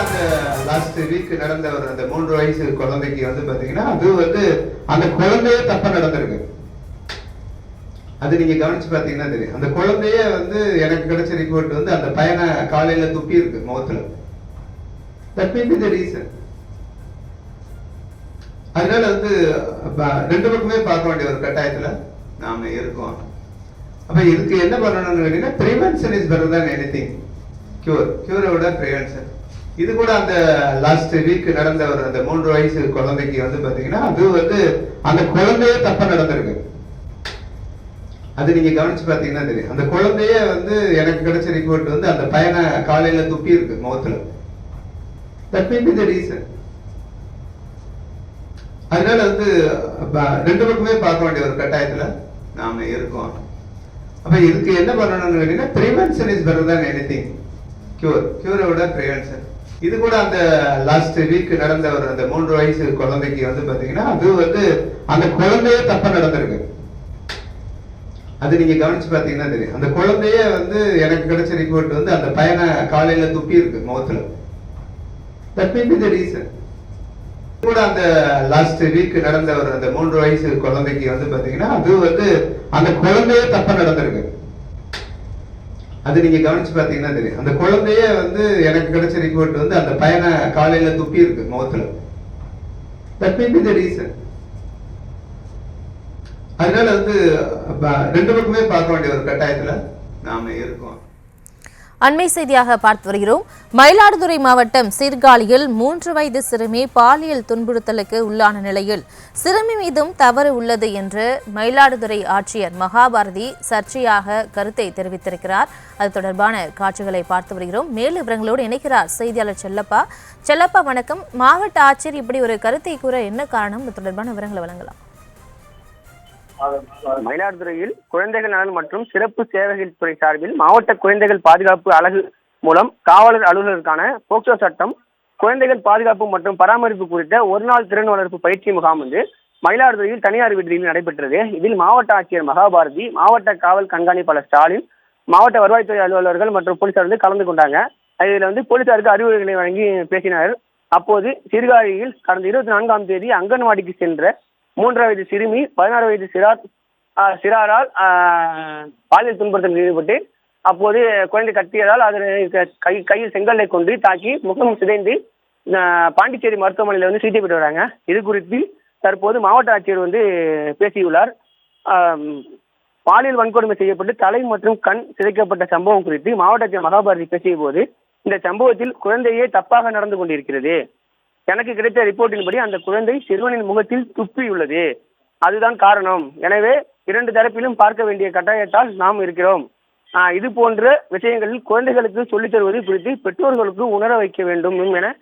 அந்த last week நடந்த ஒரு அந்த 3 வயசு குழந்தைக்கு வந்து பாத்தீங்கன்னா அது வந்து அந்த குழந்தையே தப்பா நடந்திருக்கு. அது நீங்க கவனிச்சு பாத்தீங்கன்னா தெரியும். அந்த குழந்தையே வந்து எனக்கு கிடைச்ச ரிப்போர்ட் வந்து அந்த பையனை காலையில துப்பி இருக்கு முகத்துல. That may be the reason. அதனால வந்து ரெண்டு பக்கமே பார்க்க வேண்டிய ஒரு கட்டாயத்துல நாம இருக்கோம். அப்ப இதுக்கு என்ன பண்ணணும்னு கேட்டீங்கன்னா prevention is better than anything. கியூரை விட பிரிவென்ஷன். இது கூட அந்த லாஸ்ட் வீக் நடந்த ஒரு அந்த 3 வயசு குழந்தைக்கு வந்து பாத்தீங்கன்னா அது வந்து அந்த குழந்தையே தப்பா நடந்திருக்கு. அது நீங்க கவனிச்சு பாத்தீங்கன்னா தெரியும். அந்த குழந்தையே வந்து எனக்கு கிடைச்ச ரிப்போர்ட் வந்து அந்த பையனை காலையில துப்பி இருக்கு முகத்துல. That may be the reason. அதனால வந்து ரெண்டு பக்கமே பார்க்க வேண்டிய ஒரு கட்டாயத்துல நாம இருக்கோம். அப்ப இதுக்கு என்ன பண்ணணும்னு கேட்டீங்கன்னா prevention is better than anything. கியூரை விட பிரிவென்ஷன். இது கூட அந்த லாஸ்ட் வீக் நடந்த ஒரு அந்த 3 வயசு குழந்தைக்கு வந்து பாத்தீங்கன்னா அது வந்து அந்த குழந்தையே தப்பா நடந்திருக்கு. அது நீங்க கவனிச்சு பாத்தீங்கன்னா தெரியும். அந்த குழந்தையே வந்து எனக்கு கிடைச்ச ரிப்போர்ட் வந்து அந்த பையனை காலையில துப்பி இருக்கு முகத்துல. That may be the reason. கூட அந்த லாஸ்ட் வீக் நடந்த ஒரு அந்த 3 வயசு குழந்தைக்கு வந்து பாத்தீங்கன்னா அது வந்து அந்த குழந்தையே தப்பா நடந்திருக்கு. அது நீங்க கவனிச்சு பாத்தீங்கன்னா தெரியும். அந்த குழந்தையே வந்து எனக்கு கிடைச்ச ரிப்போர்ட் வந்து அந்த பையனை காலையில துப்பி இருக்கு முகத்துல. That may be the reason. அதனால வந்து ரெண்டு பக்கமே பார்க்க வேண்டிய ஒரு கட்டாயத்துல நாம இருக்கோம். அண்மை செய்தியாக பார்த்து வருகிறோம். மயிலாடுதுறை மாவட்டம் சீர்காழியில் 3 வயது சிறுமி பாலியல் துன்புறுத்தலுக்கு உள்ளான நிலையில் சிறுமி மீதும் தவறு உள்ளது என்று மயிலாடுதுறை ஆட்சியர் மகாபாரதி சர்ச்சையாக கருத்தை தெரிவித்திருக்கிறார். அது தொடர்பான காட்சிகளை பார்த்து வருகிறோம். மேலும் விவரங்களோடு இணைக்கிறார் செய்தியாளர் செல்லப்பா. செல்லப்பா வணக்கம். மாவட்ட ஆட்சியர் இப்படி ஒரு கருத்தை கூற என்ன காரணம்? இது தொடர்பான விவரங்களை வழங்கலாம். மயிலாடுதுறையில் குழந்தைகள் நலன் மற்றும் சிறப்பு சேவைகள் துறை சார்பில் மாவட்ட குழந்தைகள் பாதுகாப்பு அலகு மூலம் காவலர் அலுவலருக்கான போக்சோ சட்டம், குழந்தைகள் பாதுகாப்பு மற்றும் பராமரிப்பு குறித்த ஒருநாள் திறன் வளர்ப்பு பயிற்சி முகாம் வந்து மயிலாடுதுறையில் தனியார் விடுதியில் நடைபெற்றது. இதில் மாவட்ட ஆட்சியர் மகாபாரதி, மாவட்ட காவல் கண்காணிப்பாளர் ஸ்டாலின், மாவட்ட வருவாய்த்துறை அலுவலர்கள் மற்றும் போலீசார் வந்து கலந்து கொண்டாங்க. இதில் வந்து போலீசாருக்கு அறிவுரைகளை வழங்கி பேசினார். அப்போது சீர்காழியில் கடந்த 24ஆம் தேதி அங்கன்வாடிக்கு சென்ற 3 வயது சிறுமி 16 வயது சிறாரால் பாலியல் துன்புறுத்தலில் ஈடுபட்டு அப்போது குழந்தை கட்டியதால் அதனை கையில் செங்கல்லை கொண்டு தாக்கி முகம் சிதைந்து பாண்டிச்சேரி மருத்துவமனையில் வந்து சிகிச்சை பெற்று வராங்க. இது குறித்து தற்போது மாவட்ட ஆட்சியர் வந்து பேசியுள்ளார். பாலியல் வன்கொடுமை செய்யப்பட்டு தலை மற்றும் கண் சிதைக்கப்பட்ட சம்பவம் குறித்து மாவட்ட ஆட்சியர் மகாபாரதி பேசிய போது, இந்த சம்பவத்தில் குழந்தையே தப்பாக நடந்து கொண்டிருக்கிறது. எனக்கு கிடைத்த ரிப்போர்ட்டின்படி அந்த குழந்தை சிறுவனின் முகத்தில் துப்பியுள்ளது. அதுதான் காரணம். எனவே 2 தரப்பிலும் பார்க்க வேண்டிய கட்டாயத்தால் நாம் இருக்கிறோம். இது போன்ற விஷயங்களில் குழந்தைகளுக்கு சொல்லித் தருவது குறித்து பெற்றோர்களுக்கு உணர வைக்க வேண்டும் என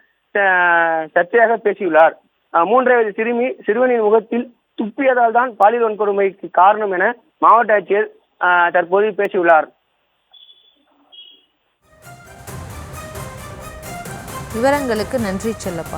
சர்ச்சையாக பேசியுள்ளார். 3 வயது சிறுவனின் முகத்தில் துப்பியதால் தான் பாலியல் வன்கொடுமைக்கு காரணம் என மாவட்ட ஆட்சியர் தற்போது பேசியுள்ளார். விவரங்களுக்கு நன்றி செல்லப்பா.